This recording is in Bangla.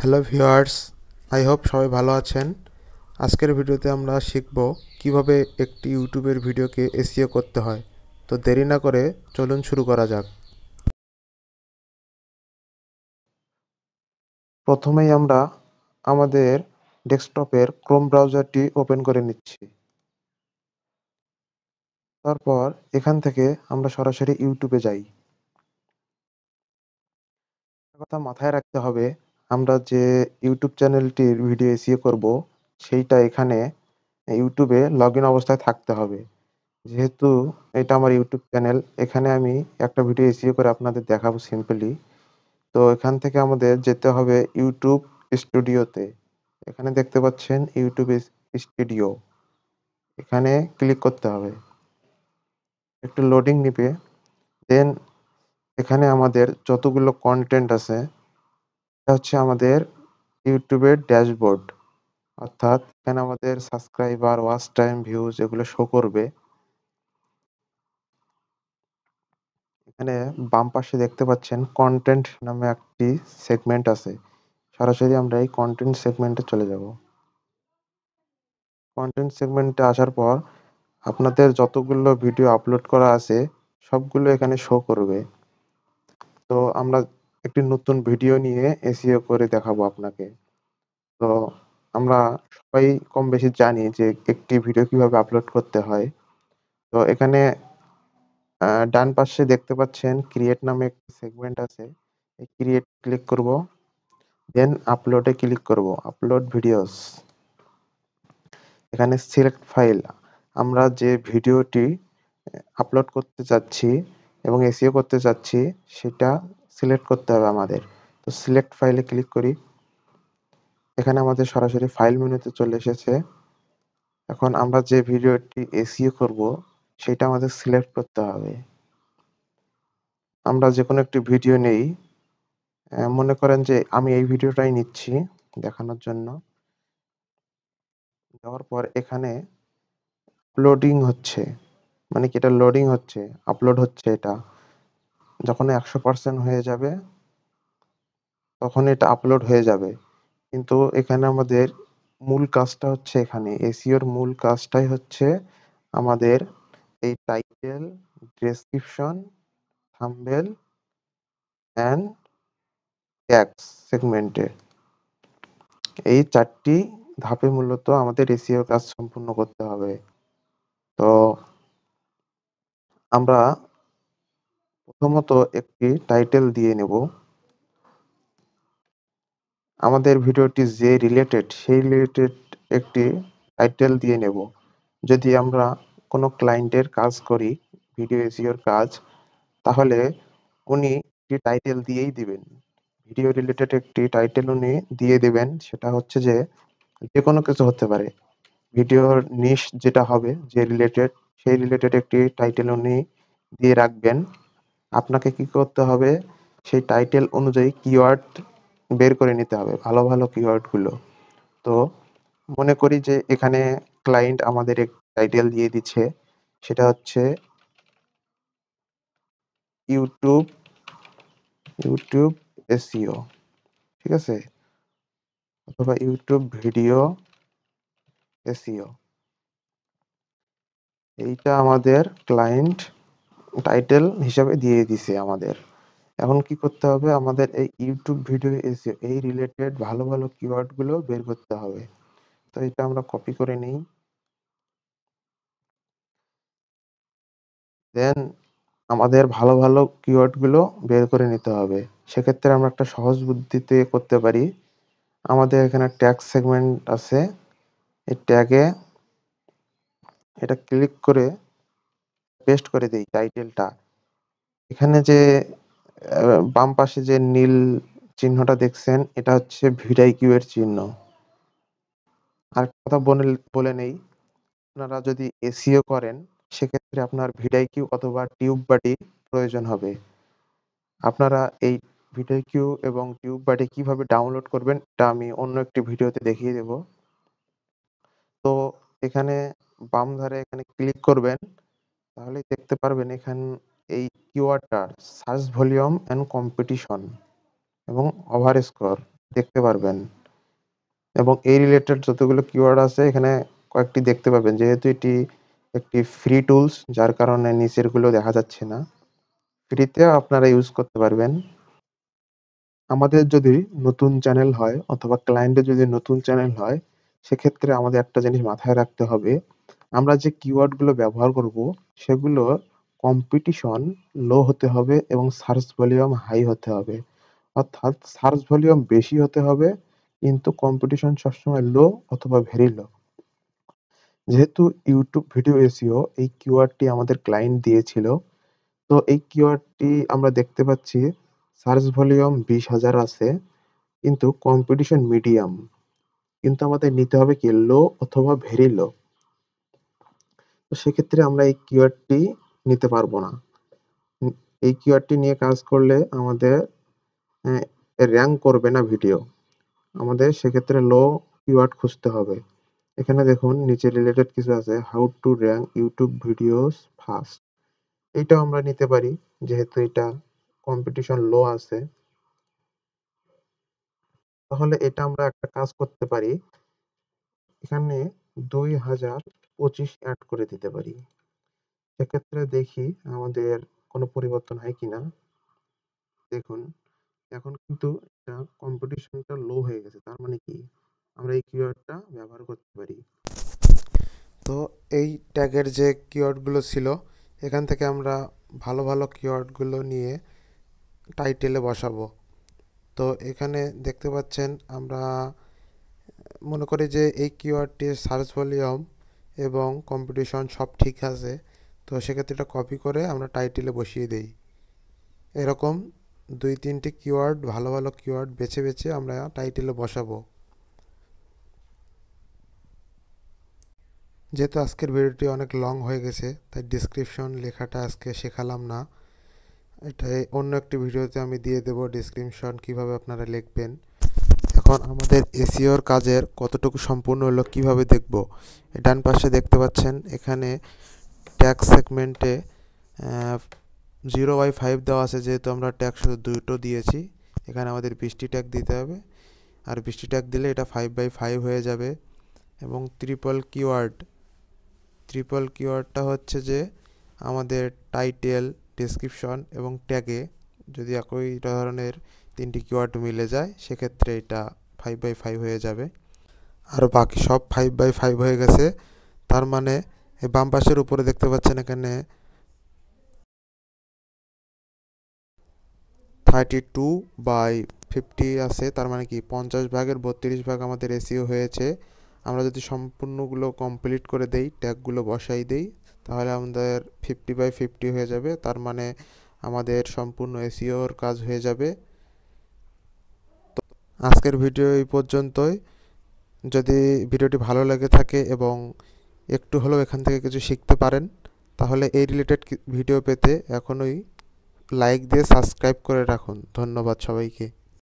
হ্যালো ভিউয়ার্স, আই হোপ সবাই ভালো আছেন। আজকের ভিডিওতে আমরা শিখব কিভাবে একটি ইউটিউবের ভিডিওকে এসইও করতে হয়। তো দেরি না করে চলুন শুরু করা যাক। প্রথমেই আমরা আমাদের ডেস্কটপের ক্রোম ব্রাউজারটি ওপেন করে নিচ্ছি। তারপর এখান থেকে আমরা সরাসরি ইউটিউবে যাই। একটা কথা মাথায় রাখতে হবে, আমরা যে ইউটিউব চ্যানেলটির ভিডিও এসইও করব সেইটা এখানে ইউটিউবে লগ ইন অবস্থায় থাকতে হবে। যেহেতু এটা আমার ইউটিউব চ্যানেল, এখানে আমি একটা ভিডিও এসইও করে আপনাদের দেখাবো সিম্পলি। তো এখান থেকে আমাদের যেতে হবে ইউটিউব স্টুডিওতে। এখানে দেখতে পাচ্ছেন ইউটিউব স্টুডিও, এখানে ক্লিক করতে হবে। একটু লোডিং নিবে। দেন এখানে আমাদের যতগুলো কন্টেন্ট আছে এটা হচ্ছে আমাদের ইউটিউবের ড্যাশবোর্ড, অর্থাৎ এখানে আমাদের সাবস্ক্রাইবার, ওয়াচ টাইম, ভিউজ এগুলো শো করবে। এখানে বাম পাশে দেখতে পাচ্ছেন কন্টেন্ট নামে একটি সেগমেন্ট আছে। সরাসরি আমরা এই কন্টেন্ট সেগমেন্টে চলে যাব। কন্টেন্ট সেগমেন্টে আসার পর আপনাদের যতগুলো ভিডিও আপলোড করা আছে সবগুলো এখানে শো করবে। তো আমরা একটি নতুন ভিডিও নিয়ে এসইও করে দেখাবো আপনাকে। তো আমরা সবাই কম বেশি জানি যে একটি ভিডিও কিভাবে আপলোড করতে হয়। তো এখানে ডান পাশে দেখতে পাচ্ছেন ক্রিয়েট নামে একটি সেগমেন্ট আছে। এই ক্রিয়েট ক্লিক করব, দেন আপলোডে ক্লিক করব, আপলোড ভিডিওস। এখানে সিলেক্ট ফাইল, আমরা যে ভিডিওটি আপলোড করতে চাচ্ছি এবং এসইও করতে চাচ্ছি সেটা সিলেক্ট করতে হবে আমাদের। তো সিলেক্ট ফাইলে ক্লিক করি। এখানে আমাদের সরাসরি ফাইল মেনুতে চলে এসেছে। এখন আমরা যে ভিডিওটি এসইও করব সেটা আমাদের সিলেক্ট করতে হবে। আমরা যে কোনো একটি ভিডিও নেই। মনে করেন যে আমি এই ভিডিওটাই নিচ্ছি দেখানোর জন্য। দেওয়ার পর এখানে লোডিং হচ্ছে, মানে কি এটা লোডিং হচ্ছে, আপলোড হচ্ছে এটা। যখন 100% হয়ে যাবে তখন এটা আপলোড হয়ে যাবে। কিন্তু এখানে আমাদের মূল কাজটা হচ্ছে, এখানে এসইওর মূল কাজটাই হচ্ছে আমাদের এই title, description, thumbnail and tags সেগমেন্টে এই 4টি ধাপে মূলত আমাদের এসইও কাজ সম্পূর্ণ করতে হবে। তো আমরা প্রথমত একটি টাইটেল দিয়ে নেব। আমাদের ভিডিওটি যে রিলেটেড সেই রিলেটেড একটি টাইটেল দিয়ে নেব। যদি আমরা কোনো ক্লায়েন্টের কাজ করি, ভিডিও এসইওর কাজ, তাহলে উনি একটি টাইটেল দিয়েই দিবেন। ভিডিও রিলেটেড একটি টাইটেল উনি দিয়ে দিবেন। সেটা হচ্ছে যে যেকোনো কিছু হতে পারে। ভিডিওর নিশ যেটা হবে, যে রিলেটেড, সেই রিলেটেড একটি টাইটেল উনি দিয়ে রাখবেন। আপনাকে কি করতে হবে, সেই টাইটেল অনুযায়ী কিওয়ার্ড বের করে নিতে হবে, ভালো ভালো কিওয়ার্ড গুলো। তো মনে করি যে এখানে ক্লায়েন্ট আমাদের এক টাইটেল দিয়ে দিচ্ছে, সেটা হচ্ছে ইউটিউব ইউটিউব এসইও, ঠিক আছে, অথবা ইউটিউব ভিডিও এসইও। এইটা আমাদের ক্লায়েন্ট টাইটেল হিসাবে দিয়ে দিছে আমাদের। এখন কি করতে হবে, আমাদের এই ইউটিউব ভিডিও এসইও এই রিলেটেড ভালো ভালো কিওয়ার্ড গুলো বের করতে হবে। তো এটা আমরা কপি করে নিই। দেন আমাদের ভালো ভালো কিওয়ার্ড গুলো বের করে নিতে হবে। সেক্ষেত্রে আমরা একটা সহজ বুদ্ধিতে করতে পারি। আমাদের এখানে ট্যাগ সেগমেন্ট আছে, এই ট্যাগে এটা ক্লিক করে পেস্ট করে দেই টাইটেলটা। এখানে যে বাম পাশে যে নীল চিহ্নটা দেখছেন এটা হচ্ছে ভিডিআইকিউ এর চিহ্ন। আরেকটা কথা বলে নেই, আপনারা যদি এসইও করেন সেক্ষেত্রে আপনার ভিডিআইকিউ অথবা টিউববাডি প্রয়োজন হবে। আপনারা এই ভিডিআইকিউ এবং টিউববাডি কিভাবে ডাউনলোড করবেন এটা আমি অন্য একটি ভিডিওতে দেখিয়ে দেব। তো এখানে বাম ধারে এখানে ক্লিক করবেন, তাহলেই দেখতে পারবেন এখানে এই কিওয়ার্ডটা সার্চ ভলিউম এন্ড কম্পিটিশন এবং ওভার স্কোর। দেখতে পারবেন এবং এই রিলেটেড যতগুলো কিওয়ার্ড আছে এখানে কয়েকটি দেখতে পাবেন। যেহেতু এটি একটি ফ্রি টুলস যার কারণে নিচের গুলো দেখা যাচ্ছে না। ফ্রিতেও আপনারা ইউজ করতে পারবেন। আমাদের যদি নতুন চ্যানেল হয় অথবা ক্লায়েন্টের যদি নতুন চ্যানেল হয়, সেক্ষেত্রে আমাদের একটা জিনিস মাথায় রাখতে হবে। আমরা যে কিওয়ার্ড গুলো ব্যবহার করব, সেগুলো কম্পিটিশন লো হতে হবে এবং সার্চ ভলিউম হাই হতে হবে। অর্থাৎ সার্চ ভলিউম বেশি হতে হবে কিন্তু কম্পিটিশন সবসময় লো অথবা ভেরি লো। যেহেতু YouTube ভিডিও এসইও এই কিওয়ার্ডটি আমাদের ক্লায়েন্ট দিয়েছিল, তো এই কিওয়ার্ডটি আমরা দেখতে পাচ্ছি সার্চ ভলিউম 20,000 আছে কিন্তু কম্পিটিশন মিডিয়াম। কিন্তু আমাদের নিতে হবে কি লো অথবা ভেরি লো। তো সেক্ষেত্রে আমরা এই কিওয়ার্ডটি নিতে পারবো না। উম এই কিওয়ার্ডটি নিয়ে কাজ করলে আমাদের অ্যা র‍্যাংক করবে না ভিডিও। আমাদের সেক্ষেত্রে লো কিওয়ার্ড খুঁজতে হবে। এখানে দেখুন নিচে রিলেটেড কিছু আছে how to rank YouTube videos fast. এইটাও আমরা নিতে পারি যেহেতু এটা কম্পিটিশন লো আছে। তাহলে এটা আমরা একটা কাজ করতে পারি। এখানে 2025 এড করে দিতে পারি। সেক্ষেত্রে দেখি আমাদের কোনো পরিবর্তন হয় কিনা। দেখুন এখন কিন্তু এটা কম্পিটিশনটা লো হয়ে গেছে। তার মানে কি? আমরা এই কিওয়ার্ডটা ব্যবহার করতে পারি। তো এই ট্যাগের যে কিওয়ার্ডগুলো ছিল, এখান থেকে আমরা ভালো, ভালো কিওয়ার্ডগুলো নিয়ে টাইটেলে বসাবো। তো এখানে দেখতে পাচ্ছেন আমরা মনে করি যে এই কিওয়ার্ডটির সার্চ ভলিউম এবং কম্পিটিশন সব ঠিক আছে। তো সেক্ষেত্রে এটা কপি করে আমরা টাইটেলে বসিয়ে দেই। এরকম ২-৩টি কিওয়ার্ড ভালো, ভালো কিওয়ার্ড বেছে, বেছে আমরা টাইটেলে বসাবো। যেহেতু আজকের ভিডিওটি অনেক লং হয়ে গেছে, তাই ডেসক্রিপশন লেখাটা আজকে শেখালাম না। এটাই অন্য একটি ভিডিওতে আমি দিয়ে দেবো ডেসক্রিপশন কিভাবে আপনারা লিখবেন। এখন আমাদের এসইওর কাজের কতটুকু সম্পূর্ণ হলো কিভাবে দেখব। ডান পাশে দেখতে পাচ্ছেন এখানে ট্যাগ সেগমেন্টে 0/5 দেওয়া আছে, যেহেতু আমরা ট্যাগ শুধু দুটো দিয়েছি। এখানে আমাদের 20টি ট্যাগ দিতে হবে, আর 20টি ট্যাগ দিলে এটা 5/5 হয়ে যাবে। এবং ট্রিপল কিওয়ার্ডটা হচ্ছে যে আমাদের টাইটেল, ডেসক্রিপশন এবং ট্যাগে যদি একই ধরনের 3টি কিওয়ার্ড মিলে যায়, সেক্ষেত্রে এটা 5/5 হয়ে যাবে। আর বাকি সব 5/5 হয়ে গেছে। তার মানে এই বাম পাশের উপরে দেখতে পাচ্ছেন এখানে 32/50 আছে। তার মানে কি 50 ভাগের 32 ভাগ আমাদের এসইও হয়েছে। আমরা যদি সম্পূর্ণগুলো কমপ্লিট করে দেই, ট্যাগগুলো বসাই দেই, তাহলে আমাদের 50/50 হয়ে যাবে। তার মানে আমাদের সম্পূর্ণ এসইওর কাজ হয়ে যাবে। তো আজকের ভিডিও এই পর্যন্তই। যদি ভিডিওটি ভালো লেগে থাকে এবং একটু হলেও এখান থেকে কিছু শিখতে পারেন, তাহলে এই রিলেটেড ভিডিও পেতে এখনই লাইক দিয়ে সাবস্ক্রাইব করে রাখুন। ধন্যবাদ সবাইকে।